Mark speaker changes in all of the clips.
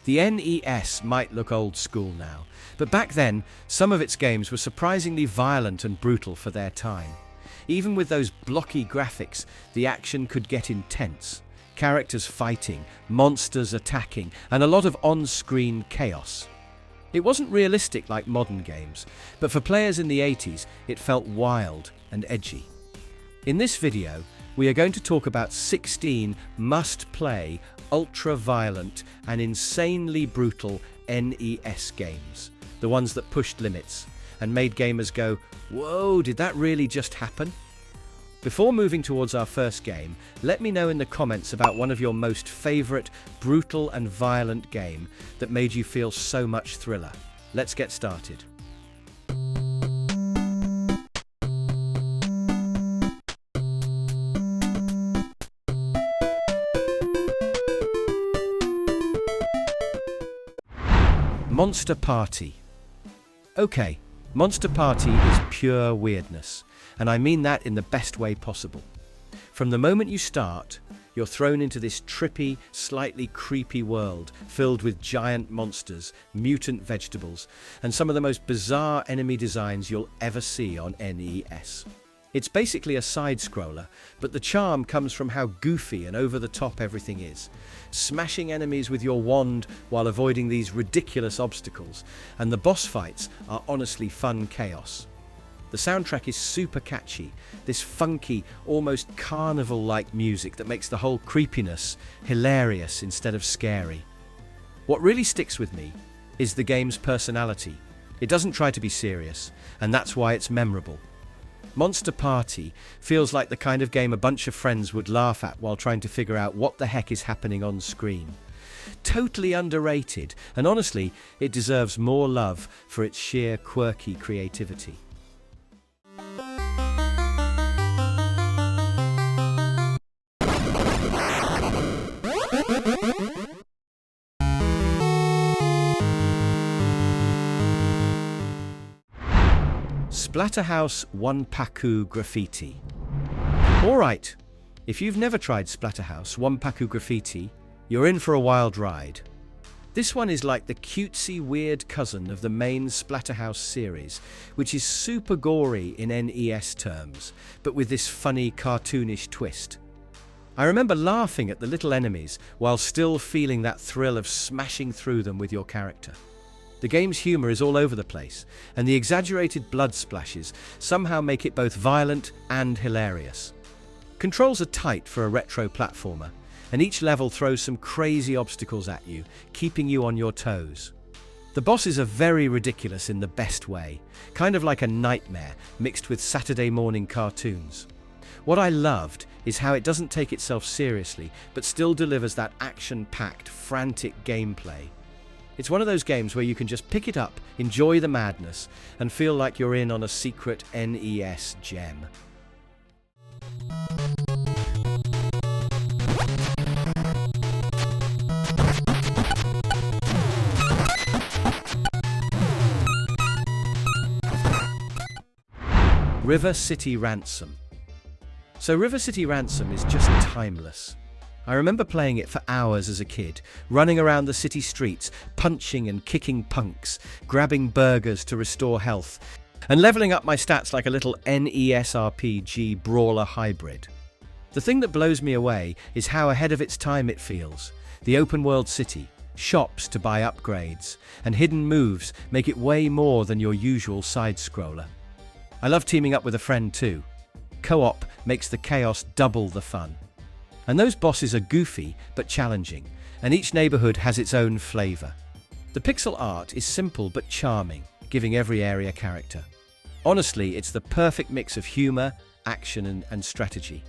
Speaker 1: The NES might look old school now, but back then, some of its games were surprisingly violent and brutal for their time. Even with those blocky graphics, the action could get intense. Characters fighting, monsters attacking, and a lot of on-screen chaos. It wasn't realistic like modern games, but for players in the 80s, it felt wild and edgy. In this video, we are going to talk about 16 must-play, ultra-violent, and insanely brutal NES games. The ones that pushed limits and made gamers go, "Whoa, did that really just happen?" Before moving towards our first game, let me know in the comments about one of your most favourite brutal and violent game that made you feel so much thriller. Let's get started. Monster Party. Okay, Monster Party is pure weirdness, and I mean that in the best way possible. From the moment you start, you're thrown into this trippy, slightly creepy world filled with giant monsters, mutant vegetables, and some of the most bizarre enemy designs you'll ever see on NES. It's basically a side-scroller, but the charm comes from how goofy and over-the-top everything is. Smashing enemies with your wand while avoiding these ridiculous obstacles, and the boss fights are honestly fun chaos. The soundtrack is super catchy, this funky, almost carnival-like music that makes the whole creepiness hilarious instead of scary. What really sticks with me is the game's personality. It doesn't try to be serious, and that's why it's memorable. Monster Party feels like the kind of game a bunch of friends would laugh at while trying to figure out what the heck is happening on screen. Totally underrated, and honestly, it deserves more love for its sheer quirky creativity. Splatterhouse One-Paku Graffiti. Alright, if you've never tried Splatterhouse One-Paku Graffiti, you're in for a wild ride. This one is like the cutesy weird cousin of the main Splatterhouse series, which is super gory in NES terms, but with this funny cartoonish twist. I remember laughing at the little enemies while still feeling that thrill of smashing through them with your character. The game's humour is all over the place, and the exaggerated blood splashes somehow make it both violent and hilarious. Controls are tight for a retro platformer, and each level throws some crazy obstacles at you, keeping you on your toes. The bosses are very ridiculous in the best way, kind of like a nightmare mixed with Saturday morning cartoons. What I loved is how it doesn't take itself seriously, but still delivers that action-packed, frantic gameplay. It's one of those games where you can just pick it up, enjoy the madness, and feel like you're in on a secret NES gem. River City Ransom. So River City Ransom is just timeless. I remember playing it for hours as a kid, running around the city streets, punching and kicking punks, grabbing burgers to restore health, and leveling up my stats like a little NES RPG brawler hybrid. The thing that blows me away is how ahead of its time it feels. The open world city, shops to buy upgrades, and hidden moves make it way more than your usual side-scroller. I love teaming up with a friend too. Co-op makes the chaos double the fun. And those bosses are goofy but challenging, and each neighborhood has its own flavor. The pixel art is simple but charming, giving every area character. Honestly, it's the perfect mix of humor, action, and strategy.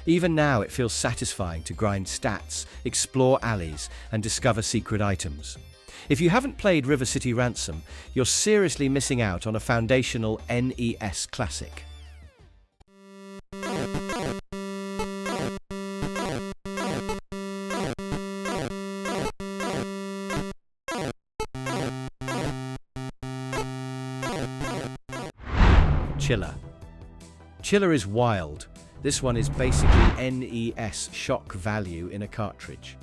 Speaker 1: Even now, it feels satisfying to grind stats, explore alleys, and discover secret items. If you haven't played River City Ransom, you're seriously missing out on a foundational NES classic. Chiller. Chiller is wild. This one is basically NES shock value in a cartridge.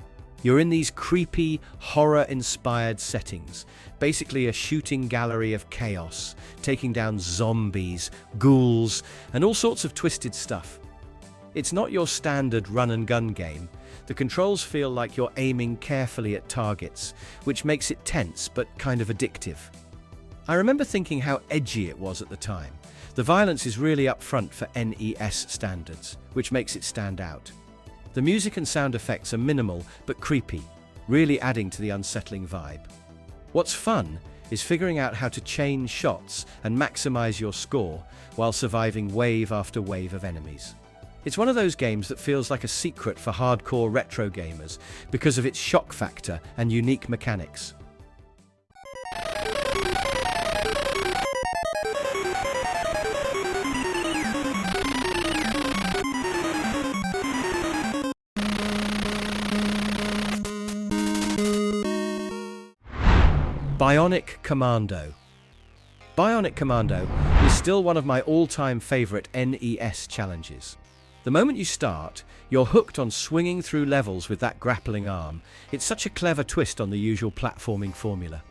Speaker 1: You're in these creepy, horror-inspired settings, basically a shooting gallery of chaos, taking down zombies, ghouls, and all sorts of twisted stuff. It's not your standard run-and-gun game. The controls feel like you're aiming carefully at targets, which makes it tense but kind of addictive. I remember thinking how edgy it was at the time. The violence is really upfront for NES standards, which makes it stand out. The music and sound effects are minimal but creepy, really adding to the unsettling vibe. What's fun is figuring out how to chain shots and maximize your score while surviving wave after wave of enemies. It's one of those games that feels like a secret for hardcore retro gamers because of its shock factor and unique mechanics. Bionic Commando. Bionic Commando is still one of my all-time favorite NES challenges. The moment you start, you're hooked on swinging through levels with that grappling arm. It's such a clever twist on the usual platforming formula.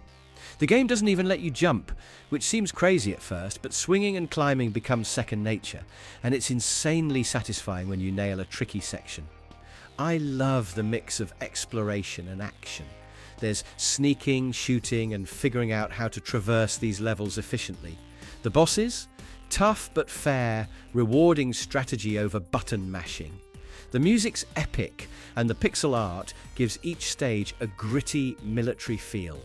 Speaker 1: The game doesn't even let you jump, which seems crazy at first, but swinging and climbing becomes second nature, and it's insanely satisfying when you nail a tricky section. I love the mix of exploration and action. There's sneaking, shooting, and figuring out how to traverse these levels efficiently. The bosses? Tough but fair, rewarding strategy over button mashing. The music's epic, and the pixel art gives each stage a gritty military feel.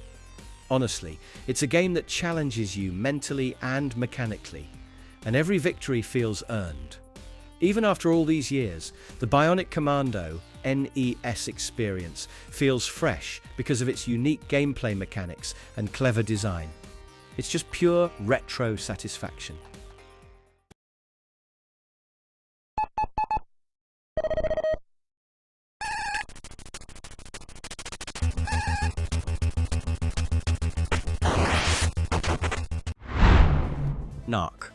Speaker 1: Honestly, it's a game that challenges you mentally and mechanically, and every victory feels earned. Even after all these years, the Bionic Commando NES experience feels fresh because of its unique gameplay mechanics and clever design. It's just pure retro satisfaction. Narc.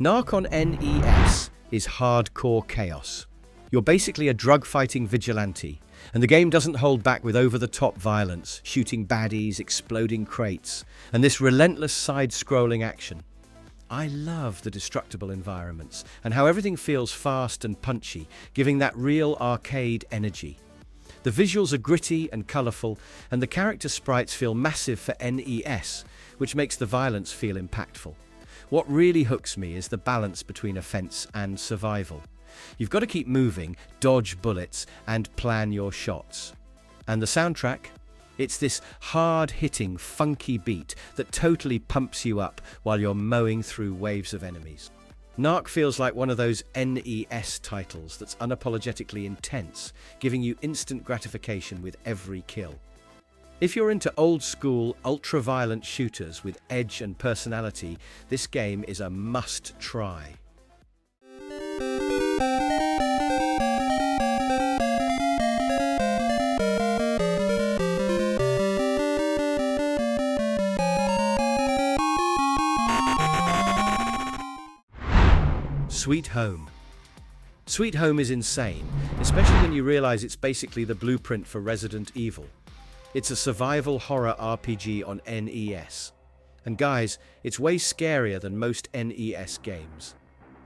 Speaker 1: Narc on NES is hardcore chaos. You're basically a drug-fighting vigilante, and the game doesn't hold back with over-the-top violence, shooting baddies, exploding crates, and this relentless side-scrolling action. I love the destructible environments and how everything feels fast and punchy, giving that real arcade energy. The visuals are gritty and colourful, and the character sprites feel massive for NES, which makes the violence feel impactful. What really hooks me is the balance between offense and survival. You've got to keep moving, dodge bullets, and plan your shots. And the soundtrack? It's this hard-hitting, funky beat that totally pumps you up while you're mowing through waves of enemies. Narc feels like one of those NES titles that's unapologetically intense, giving you instant gratification with every kill. If you're into old-school, ultra-violent shooters with edge and personality, this game is a must-try. Sweet Home. Sweet Home is insane, especially when you realize it's basically the blueprint for Resident Evil. It's a survival horror RPG on NES. And guys, it's way scarier than most NES games.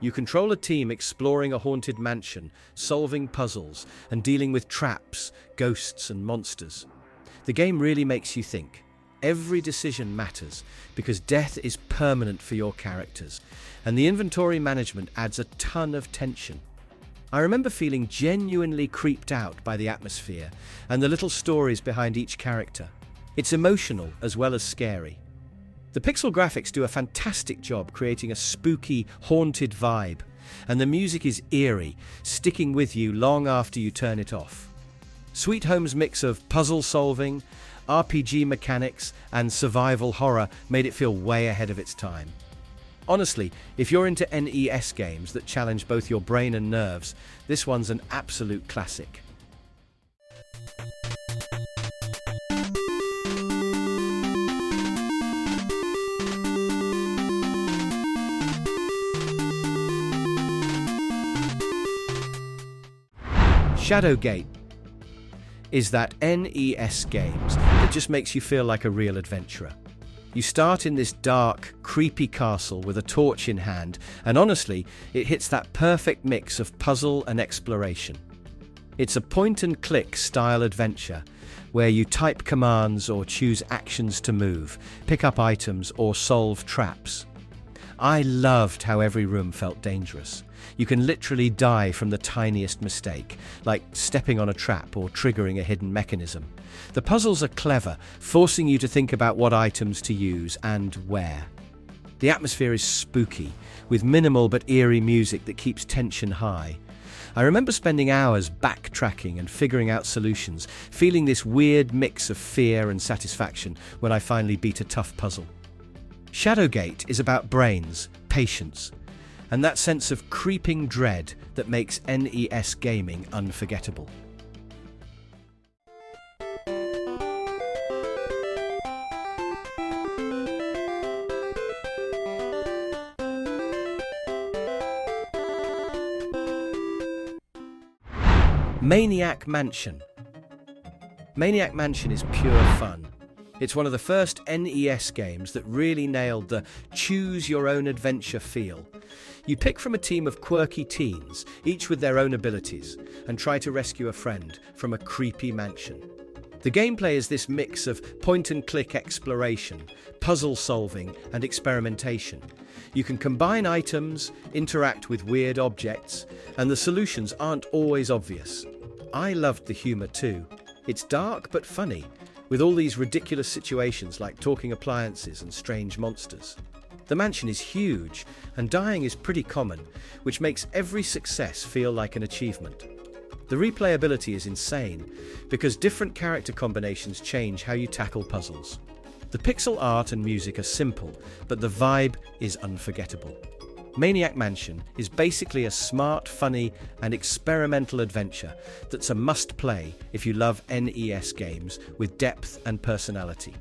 Speaker 1: You control a team exploring a haunted mansion, solving puzzles, and dealing with traps, ghosts, and monsters. The game really makes you think. Every decision matters, because death is permanent for your characters, and the inventory management adds a ton of tension. I remember feeling genuinely creeped out by the atmosphere and the little stories behind each character. It's emotional as well as scary. The pixel graphics do a fantastic job creating a spooky, haunted vibe, and the music is eerie, sticking with you long after you turn it off. Sweet Home's mix of puzzle solving, RPG mechanics, and survival horror made it feel way ahead of its time. Honestly, if you're into NES games that challenge both your brain and nerves, this one's an absolute classic. Shadowgate. is that NES games that just makes you feel like a real adventurer. You start in this dark, creepy castle with a torch in hand, and honestly, it hits that perfect mix of puzzle and exploration. It's a point-and-click style adventure where you type commands or choose actions to move, pick up items or solve traps. I loved how every room felt dangerous. You can literally die from the tiniest mistake, like stepping on a trap or triggering a hidden mechanism. The puzzles are clever, forcing you to think about what items to use and where. The atmosphere is spooky, with minimal but eerie music that keeps tension high. I remember spending hours backtracking and figuring out solutions, feeling this weird mix of fear and satisfaction when I finally beat a tough puzzle. Shadowgate is about brains, patience, and that sense of creeping dread that makes NES gaming unforgettable. Maniac Mansion. Maniac Mansion is pure fun. It's one of the first NES games that really nailed the choose-your-own-adventure feel. You pick from a team of quirky teens, each with their own abilities, and try to rescue a friend from a creepy mansion. The gameplay is this mix of point-and-click exploration, puzzle solving, and experimentation. You can combine items, interact with weird objects, and the solutions aren't always obvious. I loved the humor too. It's dark but funny, with all these ridiculous situations like talking appliances and strange monsters. The mansion is huge, and dying is pretty common, which makes every success feel like an achievement. The replayability is insane, because different character combinations change how you tackle puzzles. The pixel art and music are simple, but the vibe is unforgettable. Maniac Mansion is basically a smart, funny, and experimental adventure that's a must-play if you love NES games with depth and personality.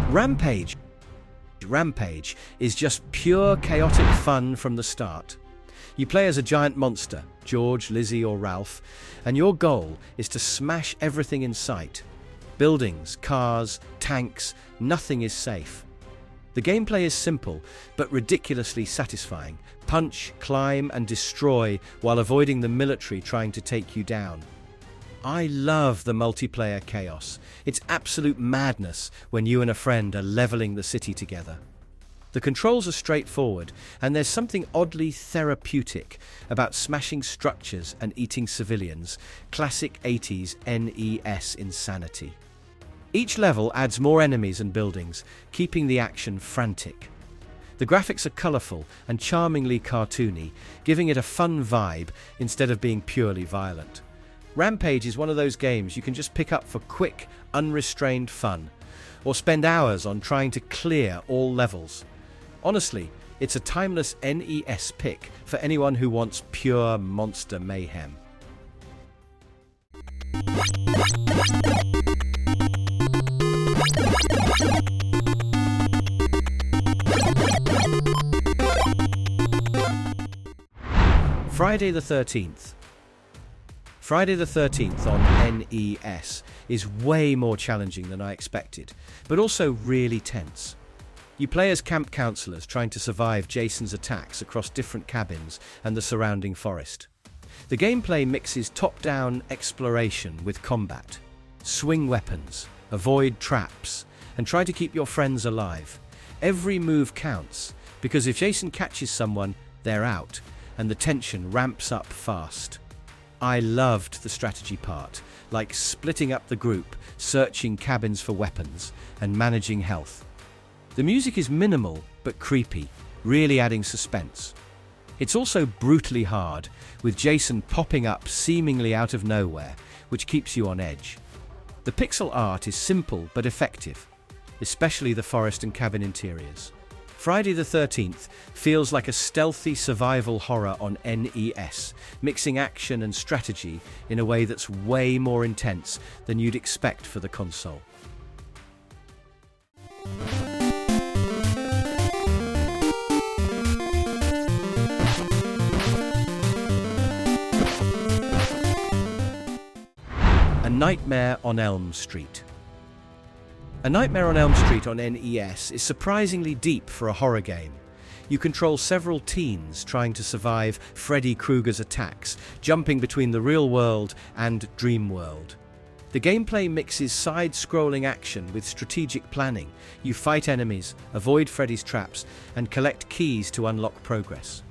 Speaker 1: Rampage. Rampage is just pure chaotic fun from the start. You play as a giant monster, George, Lizzie or Ralph, and your goal is to smash everything in sight. Buildings, cars, tanks, nothing is safe. The gameplay is simple, but ridiculously satisfying. Punch, climb and destroy while avoiding the military trying to take you down. I love the multiplayer chaos. It's absolute madness when you and a friend are leveling the city together. The controls are straightforward, and there's something oddly therapeutic about smashing structures and eating civilians. Classic 80s NES insanity. Each level adds more enemies and buildings, keeping the action frantic. The graphics are colourful and charmingly cartoony, giving it a fun vibe instead of being purely violent. Rampage is one of those games you can just pick up for quick, unrestrained fun, or spend hours on trying to clear all levels. Honestly, it's a timeless NES pick for anyone who wants pure monster mayhem. Friday the 13th. Friday the 13th on NES is way more challenging than I expected, but also really tense. You play as camp counselors trying to survive Jason's attacks across different cabins and the surrounding forest. The gameplay mixes top-down exploration with combat. Swing weapons, avoid traps, and try to keep your friends alive. Every move counts, because if Jason catches someone, they're out, and the tension ramps up fast. I loved the strategy part, like splitting up the group, searching cabins for weapons, and managing health. The music is minimal but creepy, really adding suspense. It's also brutally hard, with Jason popping up seemingly out of nowhere, which keeps you on edge. The pixel art is simple but effective, especially the forest and cabin interiors. Friday the 13th feels like a stealthy survival horror on NES, mixing action and strategy in a way that's way more intense than you'd expect for the console. A Nightmare on Elm Street. A Nightmare on Elm Street on NES is surprisingly deep for a horror game. You control several teens trying to survive Freddy Krueger's attacks, jumping between the real world and dream world. The gameplay mixes side-scrolling action with strategic planning. You fight enemies, avoid Freddy's traps, and collect keys to unlock progress.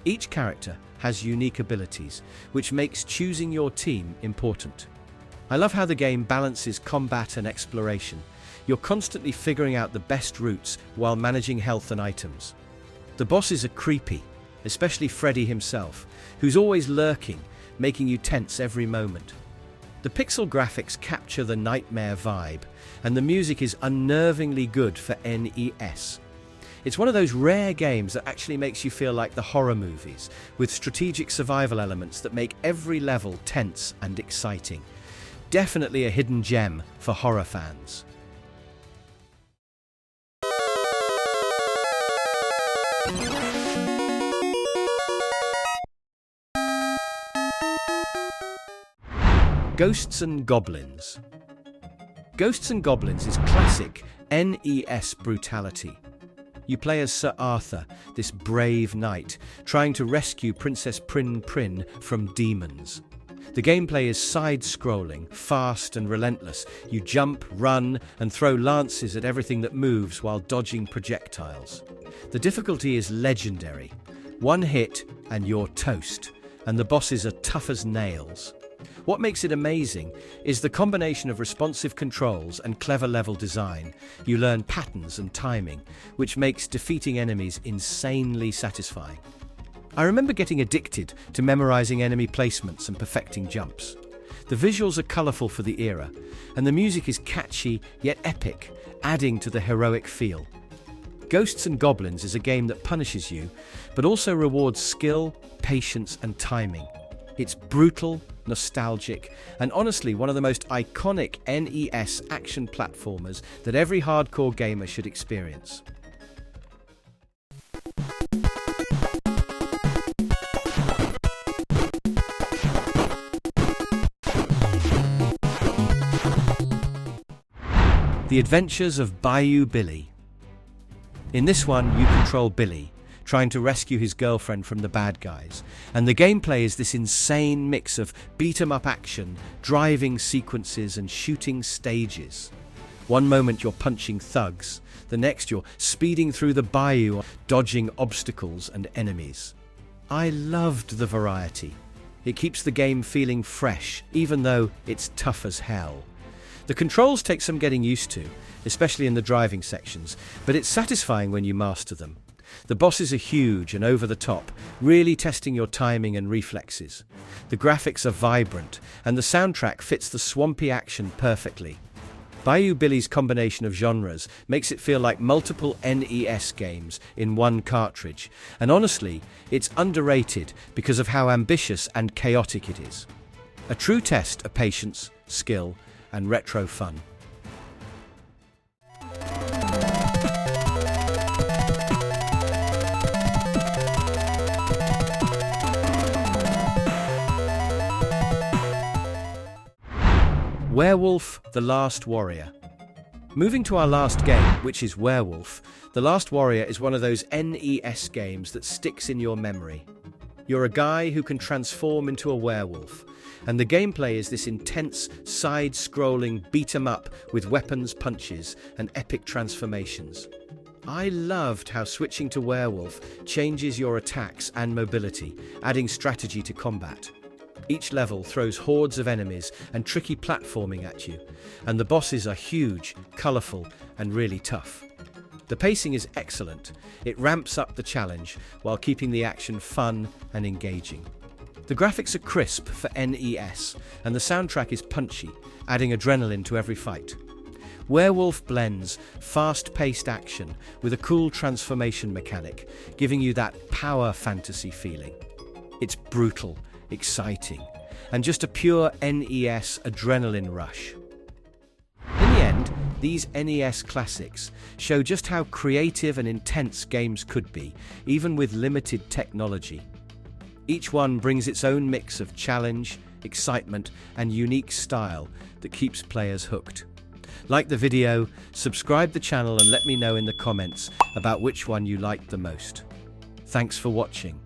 Speaker 1: Each character has unique abilities, which makes choosing your team important. I love how the game balances combat and exploration. You're constantly figuring out the best routes while managing health and items. The bosses are creepy, especially Freddy himself, who's always lurking, making you tense every moment. The pixel graphics capture the nightmare vibe, and the music is unnervingly good for NES. It's one of those rare games that actually makes you feel like the horror movies, with strategic survival elements that make every level tense and exciting. Definitely a hidden gem for horror fans. Ghosts and Goblins. Ghosts and Goblins is classic NES brutality. You play as Sir Arthur, this brave knight, trying to rescue Princess Prin Prin from demons. The gameplay is side-scrolling, fast and relentless. You jump, run, and throw lances at everything that moves while dodging projectiles. The difficulty is legendary. One hit and you're toast, and the bosses are tough as nails. What makes it amazing is the combination of responsive controls and clever level design. You learn patterns and timing, which makes defeating enemies insanely satisfying. I remember getting addicted to memorizing enemy placements and perfecting jumps. The visuals are colourful for the era, and the music is catchy yet epic, adding to the heroic feel. Ghosts and Goblins is a game that punishes you, but also rewards skill, patience and timing. It's brutal, nostalgic, and honestly one of the most iconic NES action platformers that every hardcore gamer should experience. The Adventures of Bayou Billy. In this one, you control Billy, trying to rescue his girlfriend from the bad guys, and the gameplay is this insane mix of beat-em-up action, driving sequences and shooting stages. One moment you're punching thugs, the next you're speeding through the bayou, dodging obstacles and enemies. I loved the variety. It keeps the game feeling fresh, even though it's tough as hell. The controls take some getting used to, especially in the driving sections, but it's satisfying when you master them. The bosses are huge and over the top, really testing your timing and reflexes. The graphics are vibrant, and the soundtrack fits the swampy action perfectly. Bayou Billy's combination of genres makes it feel like multiple NES games in one cartridge, and honestly, it's underrated because of how ambitious and chaotic it is. A true test of patience, skill, and retro fun. Werewolf: The Last Warrior. Moving to our last game, which is Werewolf, The Last Warrior is one of those NES games that sticks in your memory. You're a guy who can transform into a werewolf, and the gameplay is this intense, side-scrolling beat-em-up with weapons, punches, and epic transformations. I loved how switching to werewolf changes your attacks and mobility, adding strategy to combat. Each level throws hordes of enemies and tricky platforming at you, and the bosses are huge, colourful, and really tough. The pacing is excellent. It ramps up the challenge while keeping the action fun and engaging. The graphics are crisp for NES, and the soundtrack is punchy, adding adrenaline to every fight. Werewolf blends fast-paced action with a cool transformation mechanic, giving you that power fantasy feeling. It's brutal, exciting, and just a pure NES adrenaline rush. In the end, these NES classics show just how creative and intense games could be, even with limited technology. Each one brings its own mix of challenge, excitement, and unique style that keeps players hooked. Like the video, subscribe the channel and let me know in the comments about which one you liked the most. Thanks for watching.